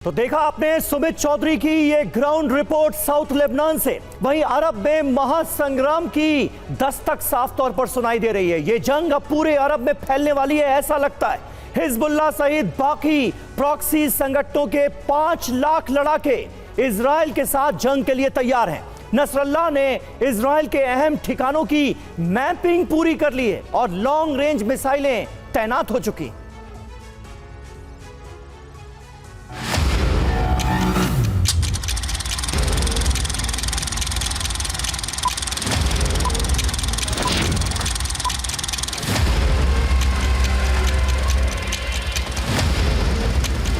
तो देखा आपने सुमित चौधरी की ये ग्राउंड रिपोर्ट साउथ लेबनान से। वहीं अरब में महासंग्राम की दस्तक साफ तौर पर सुनाई दे रही है। ये जंग अब पूरे अरब में फैलने वाली है ऐसा लगता है। हिजबुल्लाह सहित बाकी प्रॉक्सी संगठनों के 5 लाख लड़ाके इजराइल के साथ जंग के लिए तैयार हैं। नसरल्लाह ने इजराइल के अहम ठिकानों की मैपिंग पूरी कर ली है और लॉन्ग रेंज मिसाइलें तैनात हो चुकी।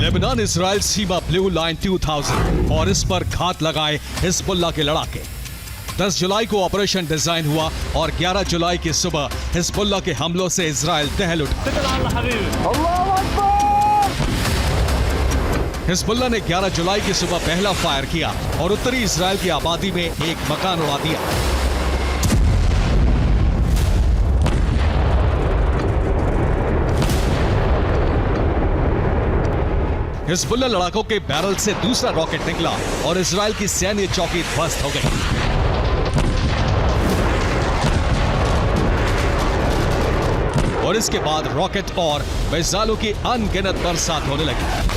लेबनान इजराइल सीमा ब्लू लाइन 2000 और इस पर घात लगाए हिजबुल्लाह के लड़ाके। 10 जुलाई को ऑपरेशन डिजाइन हुआ और 11 जुलाई की सुबह हिजबुल्लाह के हमलों से इजराइल दहल उठा। हिजबुल्लाह ने 11 जुलाई की सुबह पहला फायर किया और उत्तरी इजराइल की आबादी में एक मकान उड़ा दिया। हिजबुल्लाह लड़ाकों के बैरल से दूसरा रॉकेट निकला और इजराइल की सैन्य चौकी ध्वस्त हो गई। और इसके बाद रॉकेट और मिसाइलों की अनगिनत बरसात होने लगी।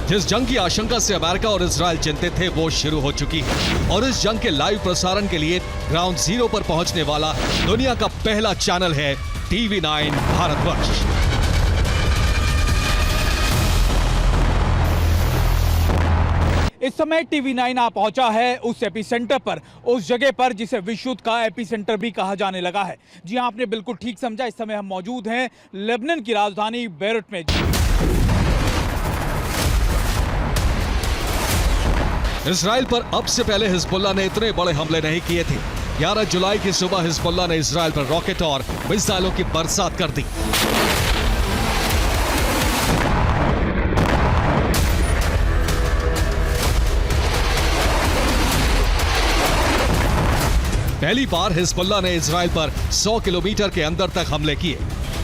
जिस जंग की आशंका से अमेरिका और इजराइल चिंतित थे वो शुरू हो चुकी है और इस जंग के लाइव प्रसारण के लिए ग्राउंड जीरो पर पहुंचने वाला दुनिया का पहला चैनल है TV9 भारतवर्ष। इस समय TV9 आ पहुंचा है उस एपिसेंटर पर, उस जगह पर जिसे विश्व युद्ध का एपिसेंटर भी कहा जाने लगा है। जी हां, आपने बिल्कुल ठीक समझा। इस समय हम मौजूद हैं लेबनान की राजधानी बेरूत में। इजराइल पर अब से पहले हिजबुल्लाह ने इतने बड़े हमले नहीं किए थे। 11 जुलाई की सुबह हिजबुल्लाह ने इजराइल पर रॉकेट और मिसाइलों की बरसात कर दी। पहली बार हिजबुल्लाह ने इजराइल पर 100 किलोमीटर के अंदर तक हमले किए।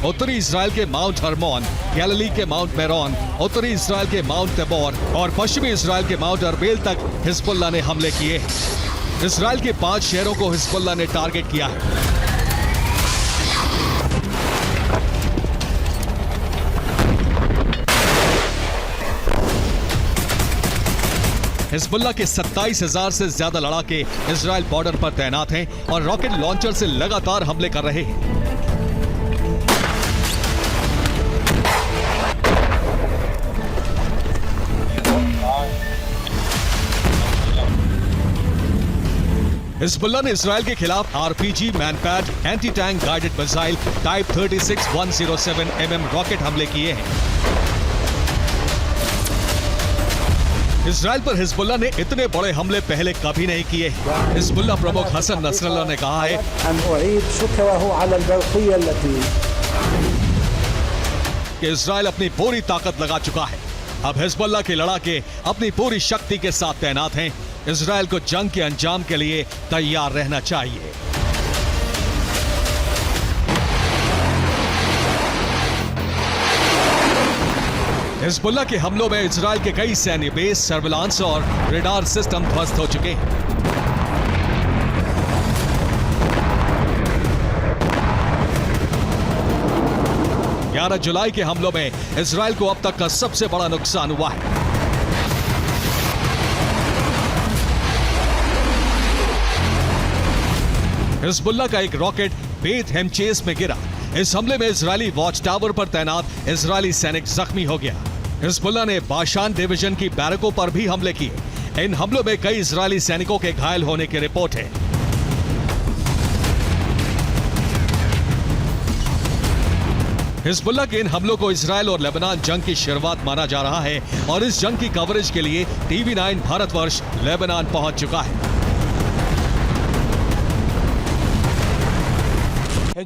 उत्तरी इजराइल के माउंट हरमोन, गैलिली के माउंट मेरोन, उत्तरी इजराइल के माउंट तबोर और पश्चिमी इजराइल के माउंट अरबेल तक हिजबुल्लाह ने हमले किए। इजराइल के 5 शहरों को हिजबुल्लाह ने टारगेट किया है। हिजबुल्लाह के 27,000 से ज्यादा लड़ाके इजराइल बॉर्डर पर तैनात हैं और रॉकेट लॉन्चर से लगातार हमले कर रहे हैं। हिजबुल्लाह ने इजराइल के खिलाफ RPG, MANPAD, anti tank guided missile type 36-107 mm rocket हमले किए हैं। इजराइल पर हिजबुल्लाह ने इतने बड़े हमले पहले कभी नहीं किए। हिजबुल्लाह प्रमुख हसन नसरल्लाह ने कहा है कि इजराइल अपनी पूरी ताकत लगा चुका है। अब हिजबुल्लाह के लड़ाके अपनी पूरी शक्ति के साथ तैनात हैं। इजराइल को जंग के अंजाम के लिए तैयार रहना चाहिए। हिजबुल्लाह के हमलों में इजराइल के कई सैन्य बेस, सर्विलांस और रेडार सिस्टम ध्वस्त हो चुके हैं। ग्यारह जुलाई के हमलों में इजराइल को अब तक का सबसे बड़ा नुकसान हुआ है। हिजबुल्लाह का एक रॉकेट बेत हेमचेस में गिरा। इस हमले में इजरायली वॉच टावर पर तैनात इजरायली सैनिक जख्मी हो गया। हिजबुल्लाह ने बाशान डिवीजन की बैरकों पर भी हमले किए। इन हमलों में कई इजरायली सैनिकों के घायल होने की रिपोर्ट है। हिजबुल्लाह के इन हमलों को इजराइल और लेबनान जंग की शुरुआत माना जा रहा है और इस जंग की कवरेज के लिए TV9 भारतवर्ष लेबनान पहुंच चुका है।